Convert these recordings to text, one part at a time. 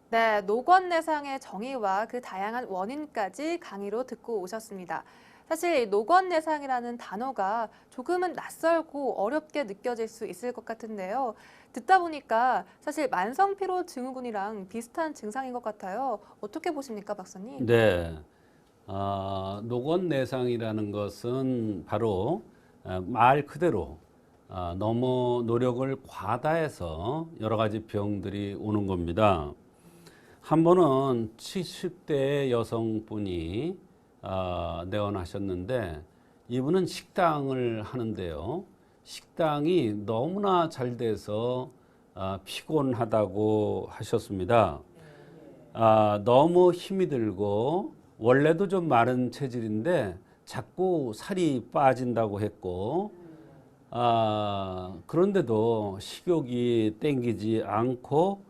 네, 노건내상의 정의와 그 다양한 원인까지 강의로 듣고 오셨습니다. 사실 이 노건내상이라는 단어가 조금은 낯설고 어렵게 느껴질 수 있을 것 같은데요. 듣다 보니까 사실 만성피로 증후군이랑 비슷한 증상인 것 같아요. 어떻게 보십니까, 박사님? 네, 노곤내상이라는 것은 바로 말 그대로 너무 노력을 과다해서 여러 가지 병들이 오는 겁니다. 한 번은 70대 여성분이 내원하셨는데 이분은 식당을 하는데요. 식당이 너무나 잘 돼서 피곤하다고 하셨습니다. 너무 힘이 들고 원래도 좀 마른 체질인데 자꾸 살이 빠진다고 했고 그런데도 식욕이 땡기지 않고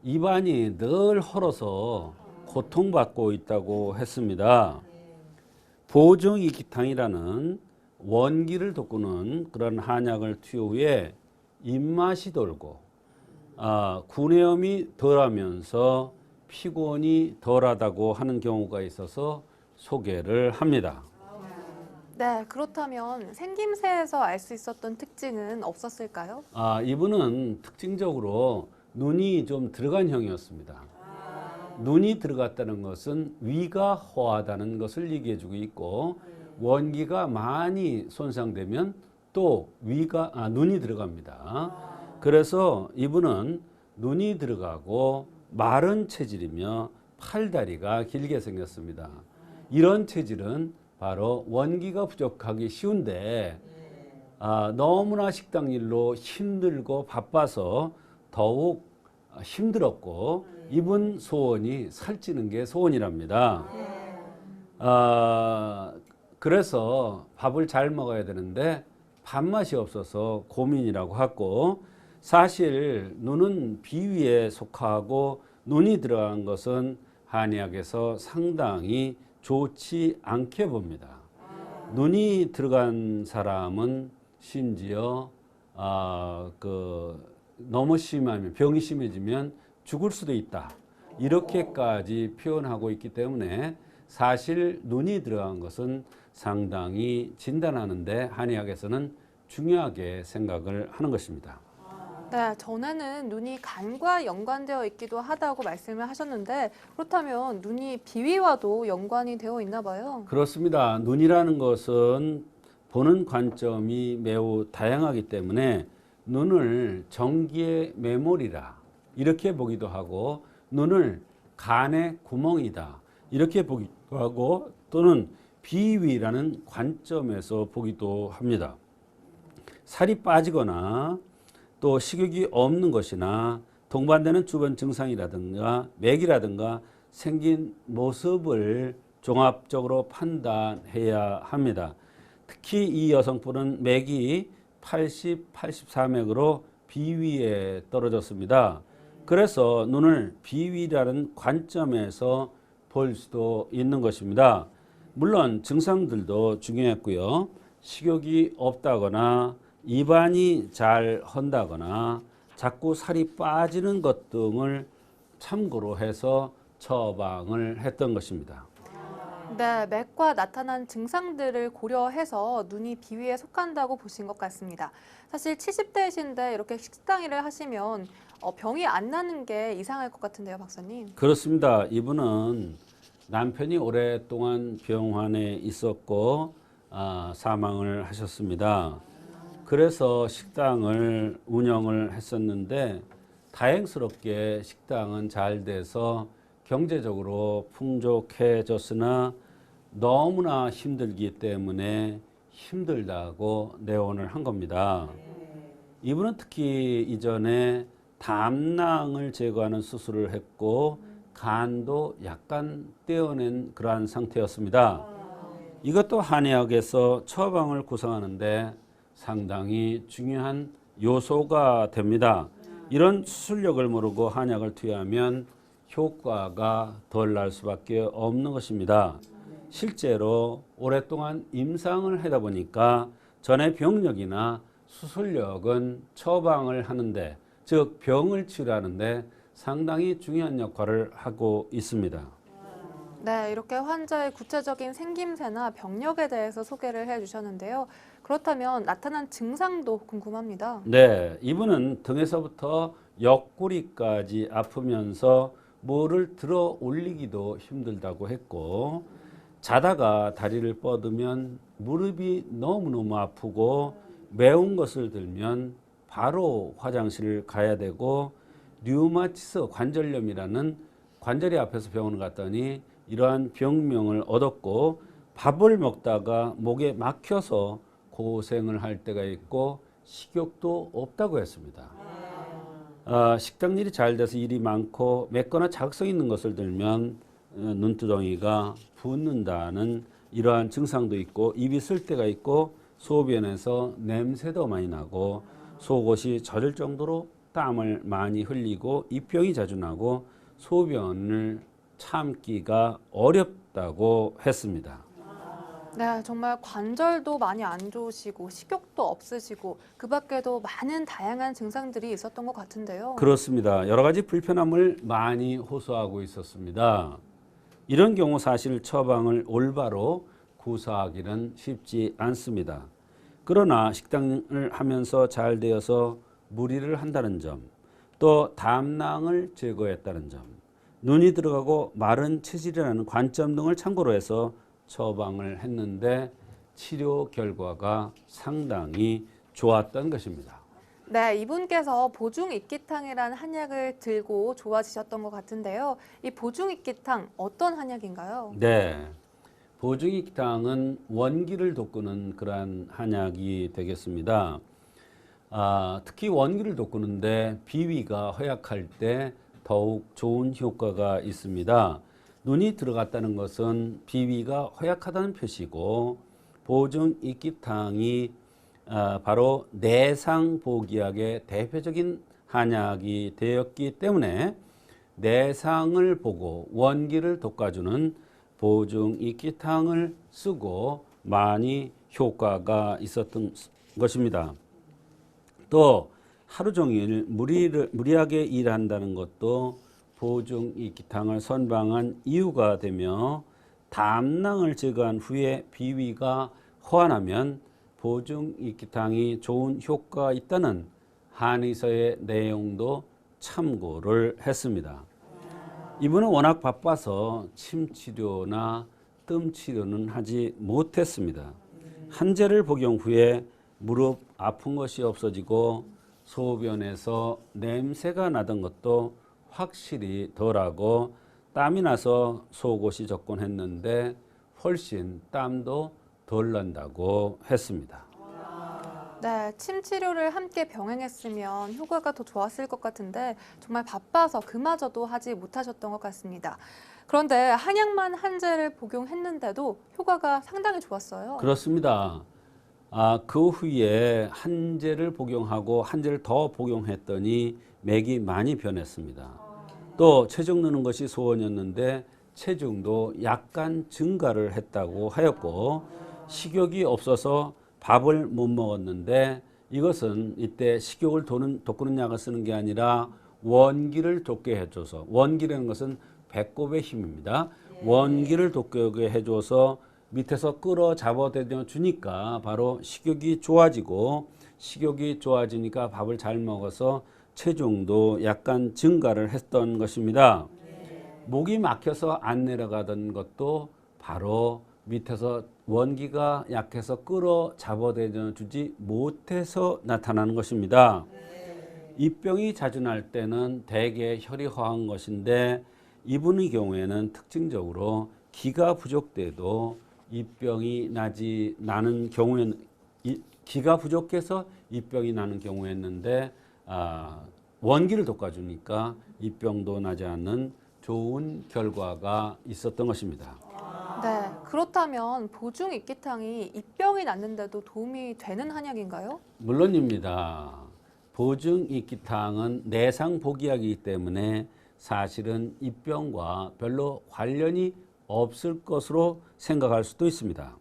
입안이 늘 헐어서 고통받고 있다고 했습니다. 보정이기탕이라는 원기를 돋구는 그런 한약을 투여 후에 입맛이 돌고 구내염이 덜하면서 피곤이 덜하다고 하는 경우가 있어서 소개를 합니다. 네, 그렇다면 생김새에서 알 수 있었던 특징은 없었을까요? 이분은 특징적으로 눈이 좀 들어간 형이었습니다. 눈이 들어갔다는 것은 위가 허하다는 것을 얘기해 주고 있고 원기가 많이 손상되면 또 눈이 들어갑니다. 그래서 이분은 눈이 들어가고 마른 체질이며 팔다리가 길게 생겼습니다. 이런 체질은 바로 원기가 부족하기 쉬운데 너무나 식당 일로 힘들고 바빠서 더욱 힘들었고 이분 소원이 살찌는 게 소원이랍니다. 그래서 밥을 잘 먹어야 되는데 밥맛이 없어서 고민이라고 하고 사실 눈은 비위에 속하고 눈이 들어간 것은 한의학에서 상당히 좋지 않게 봅니다. 눈이 들어간 사람은 심지어 너무 심하면 병이 심해지면 죽을 수도 있다. 이렇게까지 표현하고 있기 때문에 사실 눈이 들어간 것은 상당히 진단하는데 한의학에서는 중요하게 생각을 하는 것입니다. 네, 전에는 눈이 간과 연관되어 있기도 하다고 말씀을 하셨는데 그렇다면 눈이 비위와도 연관이 되어 있나 봐요. 그렇습니다. 눈이라는 것은 보는 관점이 매우 다양하기 때문에 눈을 전기의 메모리라 이렇게 보기도 하고 눈을 간의 구멍이다 이렇게 보기도 하고 또는 비위라는 관점에서 보기도 합니다. 살이 빠지거나 또 식욕이 없는 것이나 동반되는 주변 증상이라든가 맥이라든가 생긴 모습을 종합적으로 판단해야 합니다. 특히 이 여성분은 맥이 80, 84맥으로 비위에 떨어졌습니다. 그래서 눈을 비위라는 관점에서 볼 수도 있는 것입니다. 물론 증상들도 중요했고요. 식욕이 없다거나 입안이 잘 헌다거나 자꾸 살이 빠지는 것 등을 참고로 해서 처방을 했던 것입니다. 네, 맥과 나타난 증상들을 고려해서 눈이 비위에 속한다고 보신 것 같습니다. 사실 70대이신데 이렇게 식당 일을 하시면 병이 안 나는 게 이상할 것 같은데요, 박사님. 그렇습니다. 이분은 남편이 오랫동안 병환에 있었고 사망을 하셨습니다. 그래서 식당을 운영을 했었는데 다행스럽게 식당은 잘 돼서 경제적으로 풍족해졌으나 너무나 힘들기 때문에 힘들다고 내원을 한 겁니다. 이분은 특히 이전에 담낭을 제거하는 수술을 했고 간도 약간 떼어낸 그러한 상태였습니다. 이것도 한의학에서 처방을 구성하는데 상당히 중요한 요소가 됩니다. 이런 수술력을 모르고 한약을 투여하면 효과가 덜 날 수밖에 없는 것입니다. 실제로 오랫동안 임상을 하다 보니까 전의 병력이나 수술력은 처방을 하는데 즉 병을 치료하는데 상당히 중요한 역할을 하고 있습니다. 네, 이렇게 환자의 구체적인 생김새나 병력에 대해서 소개를 해주셨는데요. 그렇다면 나타난 증상도 궁금합니다. 네, 이분은 등에서부터 옆구리까지 아프면서 뭐를 들어 올리기도 힘들다고 했고, 자다가 다리를 뻗으면 무릎이 너무너무 아프고 매운 것을 들면 바로 화장실을 가야 되고, 류마티스 관절염이라는 관절이 아파서 병원을 갔더니 이러한 병명을 얻었고, 밥을 먹다가 목에 막혀서 고생을 할 때가 있고 식욕도 없다고 했습니다. 식당 일이 잘 돼서 일이 많고 맵거나 자극성 있는 것을 들면 눈두덩이가 붓는다는 이러한 증상도 있고, 입이 쓸 때가 있고 소변에서 냄새도 많이 나고 속옷이 젖을 정도로 땀을 많이 흘리고 입병이 자주 나고 소변을 참기가 어렵다고 했습니다. 네, 정말 관절도 많이 안 좋으시고 식욕도 없으시고 그 밖에도 많은 다양한 증상들이 있었던 것 같은데요. 그렇습니다. 여러 가지 불편함을 많이 호소하고 있었습니다. 이런 경우 사실 처방을 올바로 구사하기는 쉽지 않습니다. 그러나 식당을 하면서 잘 되어서 무리를 한다는 점, 또 담낭을 제거했다는 점, 눈이 들어가고 마른 체질이라는 관점 등을 참고로 해서 처방을 했는데 치료 결과가 상당히 좋았던 것입니다. 네, 이분께서 보중익기탕이라는 한약을 들고 좋아지셨던 것 같은데요. 이 보중익기탕 어떤 한약인가요? 네, 보중익탕은 원기를 돋구는 그러한 한약이 되겠습니다. 특히 원기를 돋구는데 비위가 허약할 때 더욱 좋은 효과가 있습니다. 눈이 들어갔다는 것은 비위가 허약하다는 표시고, 보중익기탕이 바로 내상보기약의 대표적인 한약이 되었기 때문에 내상을 보고 원기를 돋궈주는 보중익기탕을 쓰고 많이 효과가 있었던 것입니다. 또 하루 종일 무리하게 일한다는 것도 보중익기탕을 선방한 이유가 되며, 담낭을 제거한 후에 비위가 호환하면 보중익기탕이 좋은 효과가 있다는 한의서의 내용도 참고를 했습니다. 이분은 워낙 바빠서 침 치료나 뜸 치료는 하지 못했습니다. 한제를 복용 후에 무릎 아픈 것이 없어지고 소변에서 냄새가 나던 것도 확실히 덜하고 땀이 나서 속옷이 젖곤 했는데 훨씬 땀도 덜 난다고 했습니다. 네, 침 치료를 함께 병행했으면 효과가 더 좋았을 것 같은데 정말 바빠서 그마저도 하지 못하셨던 것 같습니다. 그런데 한약만 한제를 복용했는데도 효과가 상당히 좋았어요. 그렇습니다. 그 후에 한제를 복용하고 한제를 더 복용했더니 맥이 많이 변했습니다. 또 체중 느는 것이 소원이었는데 체중도 약간 증가를 했다고 하였고, 식욕이 없어서 밥을 못 먹었는데 이것은 이때 식욕을 돋구는 약을 쓰는 게 아니라 원기를 돋게 해줘서, 원기라는 것은 배꼽의 힘입니다. 원기를 돋게 해줘서 밑에서 끌어 잡아대려 주니까 바로 식욕이 좋아지고, 식욕이 좋아지니까 밥을 잘 먹어서 체중도 약간 증가를 했던 것입니다. 목이 막혀서 안 내려가던 것도 바로 밑에서 원기가 약해서 끌어 잡아대려 주지 못해서 나타나는 것입니다. 입병이 자주 날 때는 대개 혈이 허한 것인데, 이분의 경우에는 특징적으로 기가 부족돼도 입병이 나는 경우에는 기가 부족해서 입병이 나는 경우였는데, 원기를 돋궈주니까 입병도 나지 않는 좋은 결과가 있었던 것입니다. 네, 그렇다면 보중익기탕이 입병이 났는데도 도움이 되는 한약인가요? 물론입니다. 보중익기탕은 내상보기약이기 때문에 사실은 입병과 별로 관련이 없을 것으로 생각할 수도 있습니다.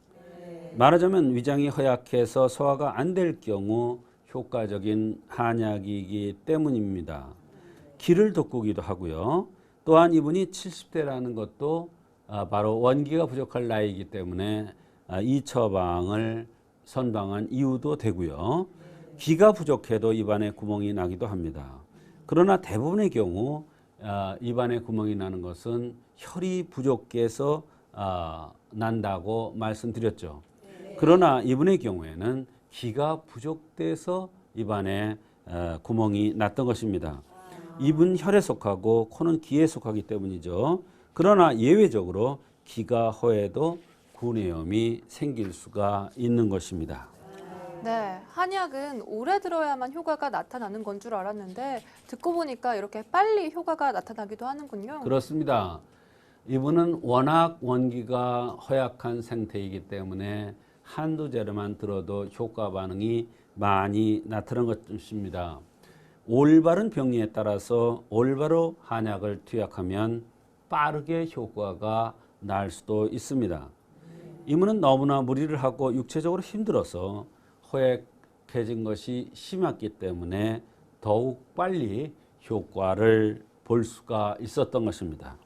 말하자면 위장이 허약해서 소화가 안 될 경우 효과적인 한약이기 때문입니다. 기를 돋구기도 하고요. 또한 이분이 70대라는 것도 바로 원기가 부족할 나이이기 때문에 이 처방을 선방한 이유도 되고요. 기가 부족해도 입안에 구멍이 나기도 합니다. 그러나 대부분의 경우 입안에 구멍이 나는 것은 혈이 부족해서 난다고 말씀드렸죠. 그러나 이분의 경우에는 기가 부족돼서 입안에 구멍이 났던 것입니다. 입은 혈에 속하고 코는 기에 속하기 때문이죠. 그러나 예외적으로 기가 허해도 구내염이 생길 수가 있는 것입니다. 네, 한약은 오래 들어야만 효과가 나타나는 건 줄 알았는데 듣고 보니까 이렇게 빨리 효과가 나타나기도 하는군요. 그렇습니다. 이분은 워낙 원기가 허약한 상태이기 때문에 한두 재료만 들어도 효과 반응이 많이 나타나는 것입니다. 올바른 병리에 따라서 올바로 한약을 투약하면 빠르게 효과가 날 수도 있습니다. 이분은 너무나 무리를 하고 육체적으로 힘들어서 허약해진 것이 심했기 때문에 더욱 빨리 효과를 볼 수가 있었던 것입니다.